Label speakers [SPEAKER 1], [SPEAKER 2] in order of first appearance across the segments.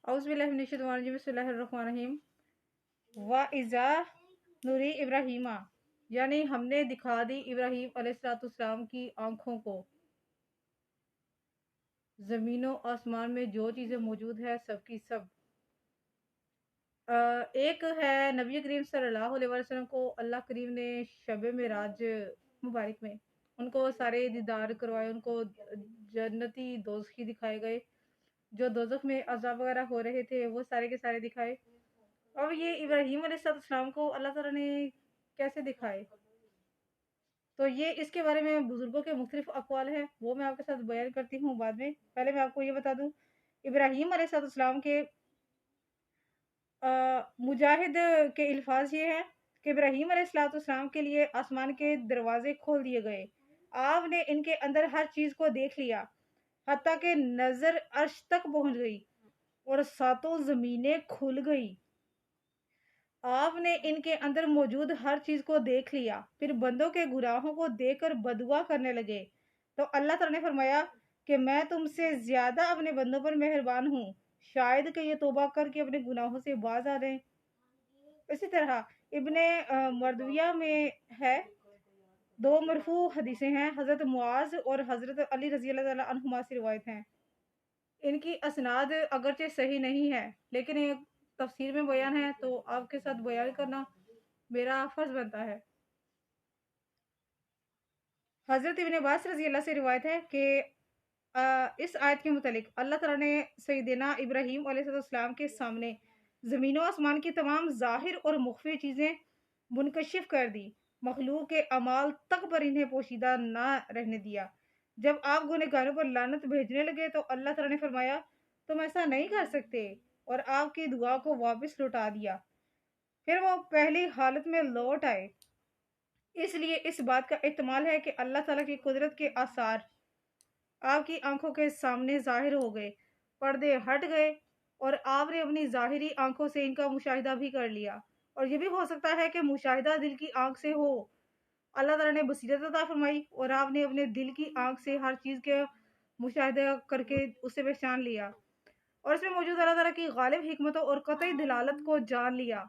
[SPEAKER 1] اعوذ باللہ من الشیطان الرجیم بسم اللہ الرحمن الرحیم وَإِذَا نُرِي ابراہیمہ، یعنی ہم نے دکھا دی ابراہیم علیہ السلام کی آنکھوں کو زمین و آسمان میں جو چیزیں موجود ہے سب کی سب۔ ایک ہے نبی کریم صلی اللہ علیہ وسلم کو اللہ کریم نے شب معراج مبارک میں ان کو سارے دیدار کروائے، ان کو جنتی دوزخی دکھائے گئے، جو دوزخ میں عذاب وغیرہ ہو رہے تھے وہ سارے کے سارے دکھائے۔ اب یہ ابراہیم علیہ السلام کو اللہ تعالیٰ نے کیسے دکھائے، تو یہ اس کے بارے میں بزرگوں کے مختلف اقوال ہیں، وہ میں آپ کے ساتھ بیان کرتی ہوں بعد میں۔ پہلے میں آپ کو یہ بتا دوں، ابراہیم علیہ السلام کے مجاہد کے الفاظ یہ ہیں کہ ابراہیم علیہ السلام کے لیے آسمان کے دروازے کھول دیے گئے، آپ نے ان کے اندر ہر چیز کو دیکھ لیا، حتیٰ کہ نظر عرش تک پہنچ گئی اور ساتوں زمینیں کھل گئی۔ آپ نے ان کے اندر موجود ہر چیز کو دیکھ لیا، پھر بندوں کے گناہوں کو دیکھ کر بدعا کرنے لگے، تو اللہ تعالیٰ نے فرمایا کہ میں تم سے زیادہ اپنے بندوں پر مہربان ہوں، شاید کہ یہ توبہ کر کے اپنے گناہوں سے باز آ جائیں۔ اسی طرح ابن مردویہ میں ہے، دو مرفوع حدیثیں ہیں، حضرت معاذ اور حضرت علی رضی اللہ تعالیٰ عنہما سے روایت ہیں۔ ان کی اسناد اگرچہ صحیح نہیں ہے لیکن ایک تفسیر میں بیان ہے تو آپ کے ساتھ بیان کرنا میرا فرض بنتا ہے۔ حضرت ابن عباس رضی اللہ سے روایت ہے کہ اس آیت کے متعلق اللہ تعالیٰ نے سیدنا ابراہیم علیہ السلام کے سامنے زمین و آسمان کی تمام ظاہر اور مخفی چیزیں منکشف کر دی، مخلوق کے اعمال تک پر انہیں پوشیدہ نہ رہنے دیا۔ جب آپ گنہگاروں پر لعنت بھیجنے لگے تو اللہ تعالیٰ نے فرمایا تم ایسا نہیں کر سکتے، اور آپ کی دعا کو واپس لوٹا دیا، پھر وہ پہلی حالت میں لوٹ آئے۔ اس لیے اس بات کا احتمال ہے کہ اللہ تعالیٰ کی قدرت کے آثار آپ کی آنکھوں کے سامنے ظاہر ہو گئے، پردے ہٹ گئے اور آپ نے اپنی ظاہری آنکھوں سے ان کا مشاہدہ بھی کر لیا۔ اور یہ بھی ہو سکتا ہے کہ مشاہدہ دل کی آنکھ سے ہو، اللہ تعالیٰ نے بصیرت عطا فرمائی اور آپ نے اپنے دل کی آنکھ سے ہر چیز کے مشاہدہ کر کے اسے پہچان لیا اور اس میں موجود اللہ تعالیٰ کی غالب حکمتوں اور قطعی دلالت کو جان لیا،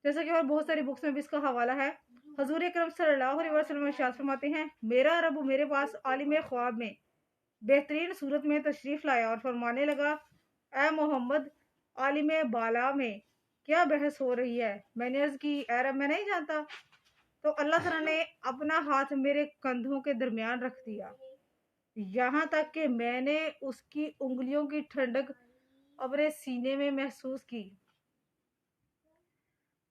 [SPEAKER 1] جیسا کہ اور بہت ساری بکس میں بھی اس کا حوالہ ہے۔ حضور اکرم صلی اللہ علیہ وسلم ارشاد فرماتے ہیں، میرا رب میرے پاس عالم خواب میں بہترین صورت میں تشریف لایا اور فرمانے لگا، اے محمد، عالم بالا میں کیا بحث ہو رہی ہے؟ میں نے عرض کی، اے رب میں نہیں جانتا۔ تو اللہ تعالیٰ نے اپنا ہاتھ میرے کندھوں کے درمیان رکھ دیا، یہاں تک کہ میں نے اس کی انگلیوں کی ٹھنڈک اپنے سینے میں محسوس کی۔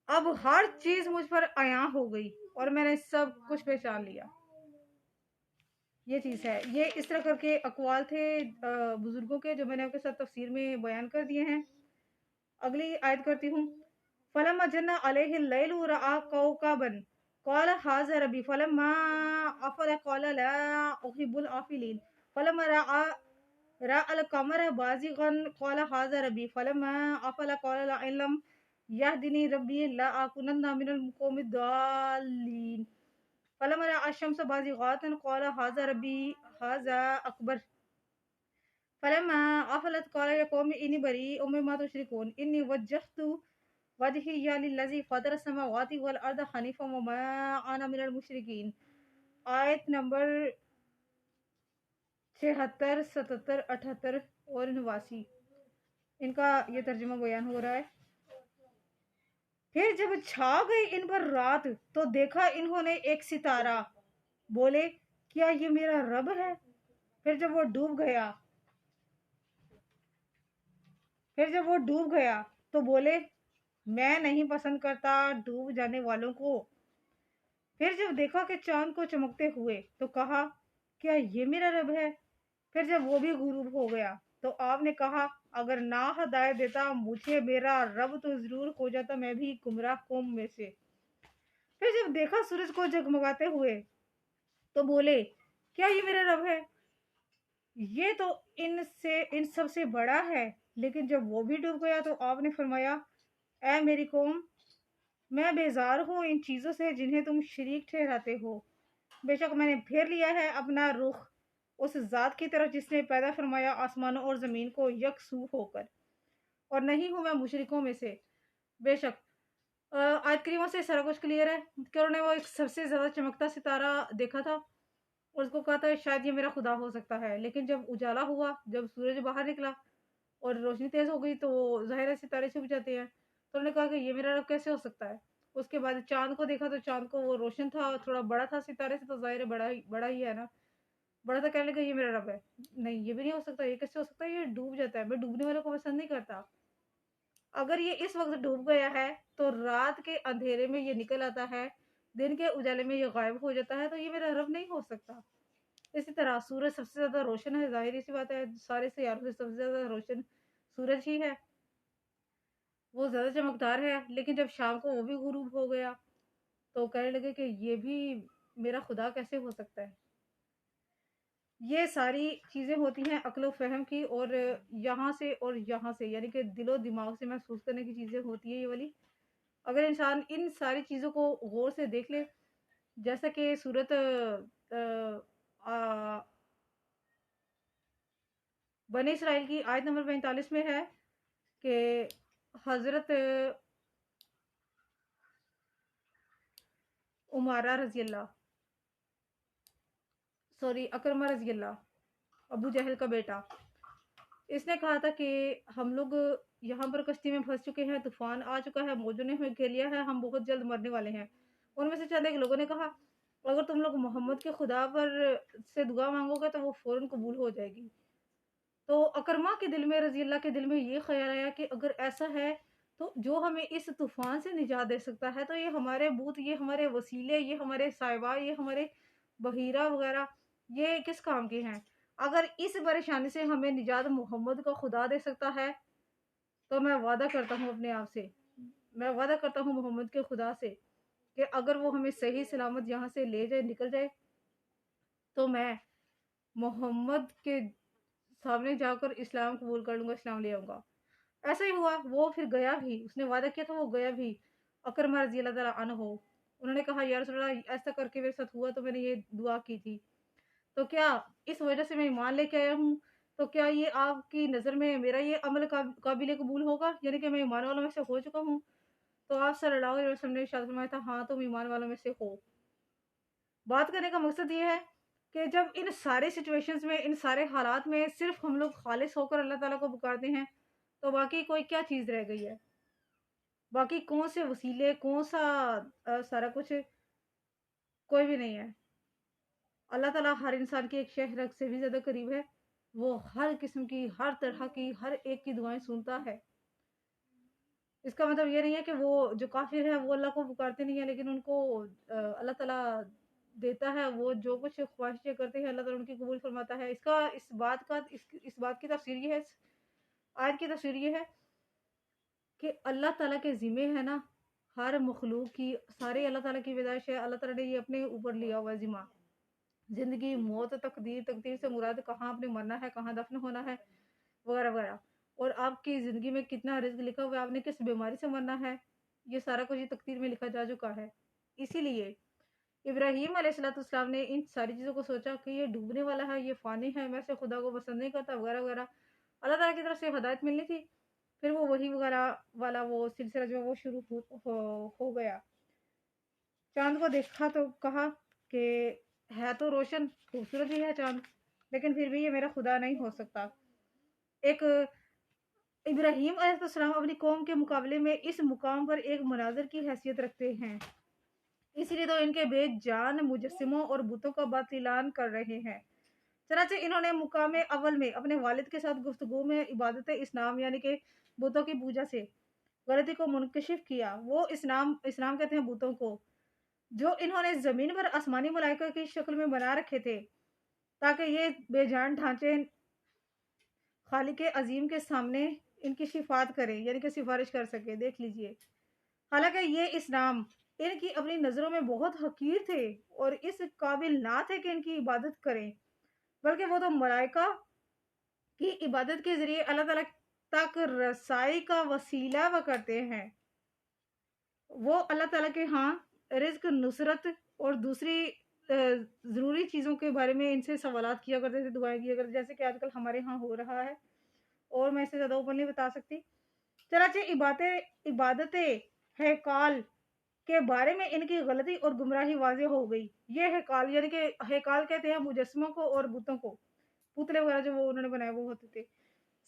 [SPEAKER 1] اب ہر چیز مجھ پر عیاں ہو گئی اور میں نے سب کچھ پہچان لیا۔ یہ چیز ہے، یہ اس طرح کر کے اقوال تھے بزرگوں کے جو میں نے آپ کے ساتھ تفسیر میں بیان کر دیے ہیں۔ اگلی آیت کرتی ہوں، فَلَمَّا جَنَّ عَلَيْهِ اللَّيْلُ رَأَىٰ كَوْكَبًا قَالَ هَٰذَا رَبِّي فَلَمَّا أَفَلَ قَالَ لَا أُحِبُّ الْآفِلِينَ فَلَمَّا رَأَى الْقَمَرَ بَازِغًا قَالَ هَٰذَا رَبِّي فَلَمَّا أَفَلَ قَالَ لَئِن لَّمْ يَهْدِنِي رَبِّي لَأَكُونَنَّ مِنَ الْقَوْمِ الضَّالِّينَ فَلَمَّا رَأَى الشَّمْسَ بَازِغَةً قَالَ هَٰذَا رَبِّي هَٰذَا أَكْبَرُ فَلَمَّا أَفَلَتْ قَالَ يَا قَوْمِ إِنِّي بَرِيءٌ مِّمَّا تُشْرِكُونَ إِنِّي وَجَّهْتُ وَجْهِيَ لِلَّذِي فَطَرَ السَّمَاوَاتِ وَالْأَرْضَ حَنِيفًا وَمَا أَنَا مِنَ الْمُشْرِكِينَ۔ آیت نمبر 76، 77، 78 اور 89 ان کا یہ ترجمہ بیان ہو رہا ہے۔ پھر جب چھا گئی ان پر رات تو دیکھا انہوں نے ایک ستارہ، بولے کیا یہ میرا رب ہے؟ پھر جب وہ ڈوب گیا تو بولے میں نہیں پسند کرتا ڈوب جانے والوں کو۔ پھر جب دیکھا کہ چاند کو چمکتے ہوئے تو کہا کیا یہ میرا رب ہے؟ پھر جب وہ بھی غروب ہو گیا تو آپ نے کہا اگر نہ ہدایت دیتا مجھے میرا رب تو ضرور ہو جاتا میں بھی گمراہ قوم میں سے۔ پھر جب دیکھا سورج کو جگمگاتے ہوئے تو بولے کیا یہ میرا رب ہے؟ یہ تو ان سب سے بڑا ہے۔ لیکن جب وہ بھی ڈوب گیا تو آپ نے فرمایا اے میری قوم، میں بیزار ہوں ان چیزوں سے جنہیں تم شریک ٹھہراتے ہو، بے شک میں نے پھیر لیا ہے اپنا رخ اس ذات کی طرف جس نے پیدا فرمایا آسمانوں اور زمین کو یکسو ہو کر۔ اور نہیں हूँ मैं मुशरिकों में से। बेशक आयत करीमा से सारा कुछ क्लियर है कि उन्होंने वो एक सबसे ज़्यादा चमकता सितारा देखा था और उसको कहा था शायद ये मेरा खुदा हो सकता है। लेकिन जब उजाला हुआ, जब सूरज बाहर निकला और रोशनी तेज़ हो गई तो ज़ाहिर है सितारे छुप जाते हैं। तो उन्होंने कहा कि ये मेरा रब कैसे हो सकता है? उसके बाद चाँद को देखा तो चाँद को वो रोशन था, थोड़ा बड़ा था सितारे से, तो ज़ाहिर है बड़ा ही है ना। बड़ा था, कहने लगा ये मेरा रब है। नहीं, ये भी नहीं हो सकता, ये कैसे हो सकता है? ये डूब जाता है, मैं डूबने वालों को पसंद नहीं करता। अगर ये इस वक़्त डूब गया है, तो रात के अंधेरे में ये निकल आता है, दिन के उजाले में ये गायब हो जाता है, तो ये मेरा रब नहीं हो सकता। इसी तरह सूरज सबसे ज़्यादा रोशन है, ज़ाहिर-सी बात है, सारे सियारों से सबसे ज़्यादा रोशन सूरज ही है। वो ज़्यादा चमकदार है, लेकिन जब शाम को वो भी गुरूब हो गया, तो कहने लगे कि ये भी मेरा खुदा कैसे हो सकता है? ये सारी चीज़ें होती हैं अक्ल फ़हम की, और यहाँ से यानी कि दिलो-दिमाग से महसूस करने की चीज़ें होती हैं ये वाली। अगर इंसान इन सारी चीज़ों को गौर से देख ले, जैसा कि सूरत बनी इसराइल की आयत नंबर 45 में है कि हज़रत उमारा रज़ी अल्लाह सॉरी अकरमा रज़ी अल्लाह अबू जहल का बेटा, इसने कहा था कि हम लोग यहाँ पर कश्ती में फंस चुके हैं, तूफान आ चुका है, मौजों ने हमें घेर लिया है, हम बहुत जल्द मरने वाले हैं। उनमें से चंद एक लोगों ने कहा अगर तुम लोग मोहम्मद के खुदा पर से दुआ मांगोगे तो वो फौरन कबूल हो जाएगी। तो अकरमा के दिल में रज़ी अल्लाह के दिल में ये ख्याल आया कि अगर ऐसा है तो जो हमें इस तूफान से निजात दे सकता है तो ये हमारे बूत, ये हमारे वसीले, ये हमारे साहिबा, ये हमारे बहीरा वगैरह, ये किस काम के हैं? अगर इस परेशानी से हमें निजात मोहम्मद का खुदा दे सकता है तो मैं वादा करता हूँ अपने आप से, मैं वादा करता हूँ मोहम्मद के खुदा से कि अगर वो हमें सही सलामत यहाँ से ले जाए, निकल जाए, तो मैं मोहम्मद के सामने जाकर इस्लाम कबूल कर लूँगा, इस्लाम ले आऊँगा। ऐसा ही हुआ, वो फिर गया भी, उसने वादा किया था वो गया भी। अकरमा रज़ी अल्लाह तआला अन्हो, उन्होंने कहा या रसूल अल्लाह ऐसा करके मेरे साथ हुआ तो मैंने ये दुआ की थी। तो क्या इस वजह से मैं ईमान लेके आया हूँ, तो क्या ये आपकी नज़र में मेरा ये अमल काबिल कबूल होगा? यानी कि मैं ईमान वालों में से हो चुका हूँ? तो आप सल्लल्लाहु अलैहि वसल्लम ने इरशाद फरमाया था हाँ, तुम ईमान वालों में से हो। बात करने का मकसद ये है कि जब इन सारे सिचुएशंस में, इन सारे हालात में सिर्फ़ हम लोग खालिस होकर अल्लाह ताला को पुकारते हैं, तो बाकी कोई क्या चीज़ रह गई है? बाकी कौन से वसीले, कौन-सा सारा कुछ, कोई भी नहीं है। अल्लाह ताला हर इंसान के एक शहर से भी ज़्यादा करीब है। वो हर किस्म की, हर तरह की, हर एक की दुआएँ सुनता है। इसका मतलब ये नहीं है कि वो जो काफ़िर है वो अल्लाह को पुकारते नहीं है, लेकिन उनको अल्लाह ताला देता है, वो जो कुछ ख्वाहिशें करते हैं अल्लाह ताला उनकी कबूल फरमाता है। इसका इस बात की तफसीर ये है, इस आयत की तफसीर ये है कि अल्लाह ताला के ज़िम्मे है ना हर मखलूक की, सारे अल्लाह ताला की पैदाइश है। अल्लाह ताला ने ये अपने ऊपर लिया हुआ है ज़िम्मा। ज़िंदगी, मौत, तकदीर, तकदीर से मुराद कहाँ आपने मरना है, कहाँ दफ़न होना है, वगैरह वगैरह। और आपकी ज़िंदगी में कितना रिज़्क लिखा हुआ है, आपने किस बीमारी से मरना है, ये सारा कुछ ये तकदीर में लिखा जा चुका है। इसीलिए इब्राहीम अलैहिस्सलाम ने इन सारी चीज़ों को सोचा कि ये डूबने वाला है, ये फ़ानी है, मैं इसे खुदा को पसंद नहीं करता, वगैरह वगैरह। अल्लाह ताला की तरफ से हिदायत मिलनी थी, फिर वो वही वगैरह वाला वो सिलसिला जो है वो शुरू हो गया। चाँद को देखा तो कहा कि है तो रोशन, खूबसूरत ही है चाँद, लेकिन फिर भी ये मेरा खुदा नहीं हो सकता। एक इब्राहीम अलैहिस्सलाम अपनी कौम के मुकाबले में इस मुकाम पर एक मुनाज़िर की हैसियत रखते हैं। इसलिए तो इनके बेजान मुजस्सिमों और बुतों का बातिलान कर रहे हैं। चनाचे इन्होंने मुकामे अव्वल में अपने वालिद के साथ गुफ्तगू में इबादत इस्लाम यानी कि बुतों की पूजा से गलती को मुनकशिफ किया। वो इस्लाम इस्लाम कहते हैं बुतों को, जो इन्होंने ज़मीन पर आसमानी मलाइका की शक्ल में बना रखे थे, ताकि ये बेजान ढांचे खालिक अज़ीम के सामने इनकी शिफात करें, यानी कि सिफारिश कर सके। देख लीजिए, हालांकि ये इस्लाम इनकी अपनी नज़रों में बहुत हकीर थे और इस काबिल ना थे कि इनकी इबादत करें, बल्कि वो तो मलाइका की इबादत के ज़रिए अल्लाह ताला तक रसाई का वसीला व करते हैं। वो अल्लाह ताला के यहाँ रिज़्क, नुसरत और दूसरी ज़रूरी चीज़ों के बारे में इनसे सवालात किया करते थे, दुआएँ किया करते, जैसे कि आजकल हमारे यहाँ हो रहा है, और मैं इससे ज़्यादा ऊपर नहीं बता सकती। चनाचे इबादत हैकाल के बारे में इनकी गलती और गुमराही वाज़ेह हो गई। ये हैकाल यानी कि हैकाल कहते हैं मुजस्समों को और बुतों को, पुतले वगैरह जो वो उन्होंने बनाए वो होते थे।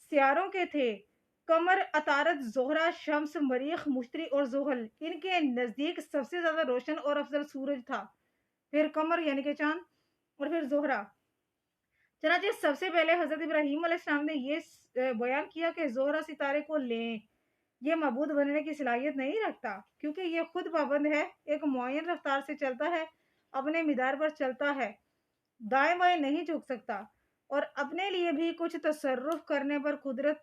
[SPEAKER 1] सियारों के थे, कमर, अतारत, ज़ोहरा, शम्स, मरीख, मुश्तरी और ज़ुहल। इनके नज़दीक सबसे ज़्यादा रोशन और अफजल सूरज था, फिर कमर यानी कि चाँद और फिर ज़ोहरा। चनाचे सबसे पहले हज़रत इब्राहीम अलैहिस्सलाम ने ये बयान किया कि ज़ोहरा सितारे को लें, ये मबूद बनने की सलाहियत नहीं रखता क्योंकि ये खुद पाबंद है, एक मुअय्यन रफ्तार से चलता है, अपने मिदार पर चलता है, दाएं बाएं नहीं झुक सकता और अपने लिए भी कुछ तसर्रुफ करने पर कुदरत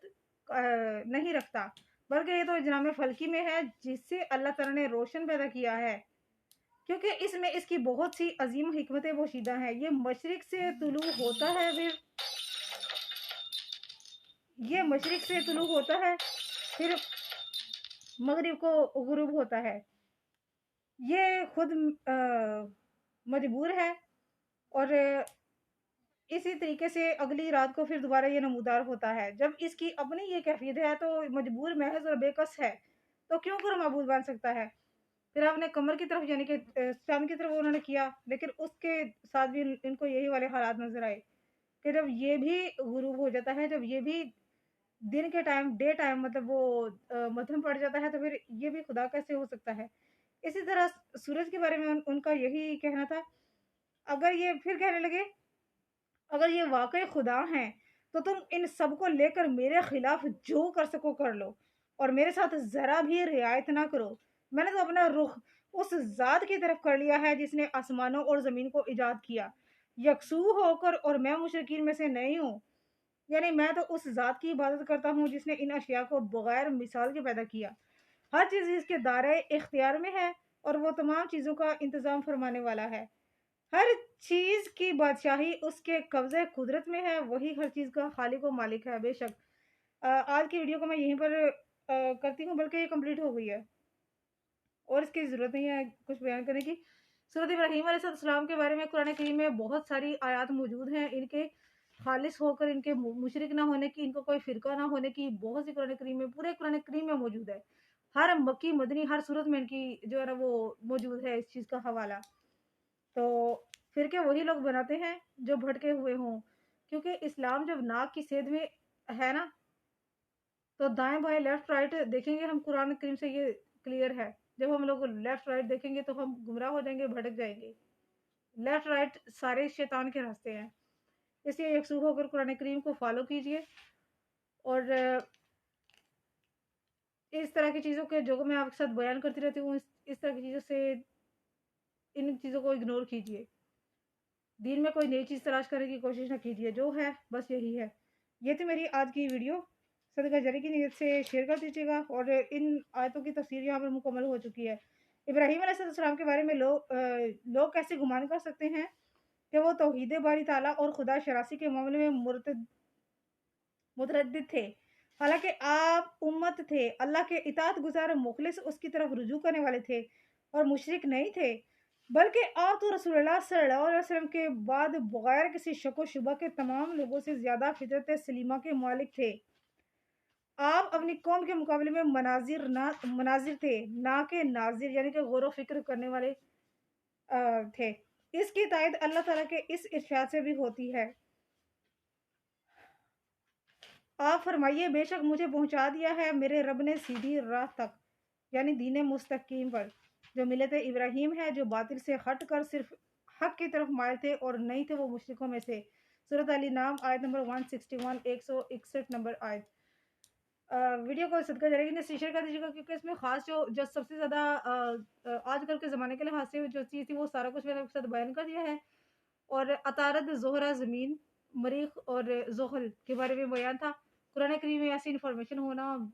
[SPEAKER 1] नहीं रखता, बल्कि ये तो इजराम फल्की में है जिससे अल्लाह ताला ने रोशन पैदा किया है, क्योंकि इसमें इसकी बहुत सी अजीम हिकमतें पोशीदा हैं। ये मशरिक से तुलू होता है, ये मशरिक से तुलू होता है, फिर मगरिब को गुरूब होता है। ये खुद मजबूर है और इसी तरीके से अगली रात को फिर दोबारा ये नमूदार होता है। जब इसकी अपनी ये कैफियत है तो मजबूर, महज और बेकस है, तो क्यों कर मबूद बन सकता है। फिर आपने कमर की तरफ यानी कि चांद की तरफ उन्होंने किया, लेकिन उसके साथ भी इनको यही वाले हालात नजर आए कि जब ये भी गुरूब हो जाता है, जब ये भी दिन के टाइम डे टाइम मतलब वो मध्यम पड़ जाता है, तो फिर ये भी खुदा कैसे हो सकता है। इसी तरह सूरज के बारे में उनका यही कहना था। अगर ये फिर कहने लगे, अगर ये वाकई खुदा हैं तो तुम इन सब को लेकर मेरे खिलाफ जो कर सको कर लो और मेरे साथ जरा भी रियायत ना करो। मैंने तो अपना रुख उस जात की तरफ कर लिया है जिसने आसमानों और जमीन को इजाद किया, यकसू होकर, और मैं मुशरिकीन में से नहीं हूँ। यानी मैं तो उस जात की इबादत करता हूँ जिसने इन अशिया को बगैर मिसाल के पैदा किया। हर चीज़ इसके दायरे इख्तियार में है और वो तमाम चीज़ों का इंतज़ाम फरमाने वाला है। हर चीज़ की बादशाही उसके कब्ज़े कुदरत में है, वही हर चीज़ का खालिक व मालिक है। बेशक आज की वीडियो को मैं यहीं पर करती हूँ, बल्कि ये कंप्लीट हो गई है और इसकी ज़रूरत नहीं है कुछ बयान करने की। सूरत इब्राहीम अलैहिस्सलाम के बारे में कुरान करीम में बहुत सारी आयात मौजूद हैं, इनके खालिस होकर, इनके मुशरिक ना होने की, इनको कोई फ़िरका ना होने की बहुत सी कुरान करीम में, पूरे कुरान करीम में मौजूद है। हर मक्की मदनी हर सूरत में इनकी जो है ना वो मौजूद है इस चीज़ का हवाला। तो फ़िरके वही लोग बनाते हैं जो भटके हुए हों, क्योंकि इस्लाम जब नाक की सेध में है ना, तो दाएँ बाएँ लेफ्ट राइट देखेंगे हम, कुरान करीम से ये क्लियर है। जब हम लोग लेफ्ट राइट देखेंगे तो हम गुमराह हो जाएंगे, भटक जाएंगे। लेफ्ट राइट सारे शैतान के रास्ते हैं, इसलिए यकसू होकर कुरान करीम को फॉलो कीजिए और इस तरह की चीज़ों के जो मैं आपके साथ बयान करती रहती हूँ, इस तरह की चीज़ों से, इन चीज़ों को इग्नोर कीजिए। दीन में कोई नई चीज़ तलाश करने की कोशिश ना कीजिए, जो है बस यही है। ये थी मेरी आज की वीडियो, सदका जारी की नीयत से शेयर कर दीजिएगा और इन आयतों की तफसीर यहाँ पर मुकम्मल हो चुकी है। इब्राहीम अलैहिस्सलाम के बारे में लोग कैसे गुमान कर सकते हैं कि वो तौहीद बारी ताला और खुदा शरासी के मामले में मुतरद्दिद थे, हालांकि आप उम्मत थे, अल्लाह के इताअत गुजार मुखलिस उसकी तरफ रुजू करने वाले थे और मुशरिक नहीं थे, बल्कि आप तो रसूलुल्लाह सल्लल्लाहु अलैहि वसल्लम के बाद बगैर किसी शक व शुबा के तमाम लोगों से ज्यादा फितरत सलीमा के मालिक थे। आप अपनी कौम के मुकाबले में मनाजिर थे, ना के नाजिर यानी कि गौर व फिक्र करने वाले थे। इसकी तायद अल्लाह ताला के इस इरशाद से भी होती है, आप फरमाइए, बेशक मुझे पहुंचा दिया है मेरे रब ने सीधी राह तक, यानी दीन मुस्तकीम पर, जो मिलत इब्राहीम है, जो बातिल से हट कर सिर्फ हक की तरफ मायल थे और नहीं थे वो मुशरिकों में से। सूरत अली नाम आयत नंबर 161, 161 नंबर आयत। वीडियो को सदका जारी से शेयर कर दीजिएगा, क्योंकि इसमें खास जो सबसे ज़्यादा आजकल के ज़माने के लिहाज से जो चीज़ थी वो सारा कुछ मैंने आपके साथ बयान कर दिया है। और अतारद, ज़ोहरा, ज़मीन, मरीख और ज़ुहल के बारे में बयान था। कुरान करीम में ऐसी इन्फॉर्मेशन होना,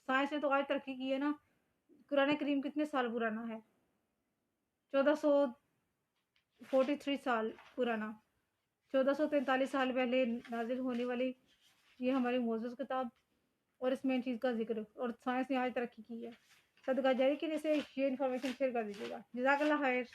[SPEAKER 1] साइंस ने तो आज तरक्की की है ना। कुरान करीम कितने साल पुराना है? 1443 साल पुराना, 1443 साल पहले नाजिल होने वाली ये हमारी मोजज़ किताब, और इसमें इन चीज़ का जिक्र, और साइंस ने आज तरक्की की है। सदका जारी के लिए से ये इन्फॉर्मेशन शेयर कर दीजिएगा। जज़ाकल्लाह खैर।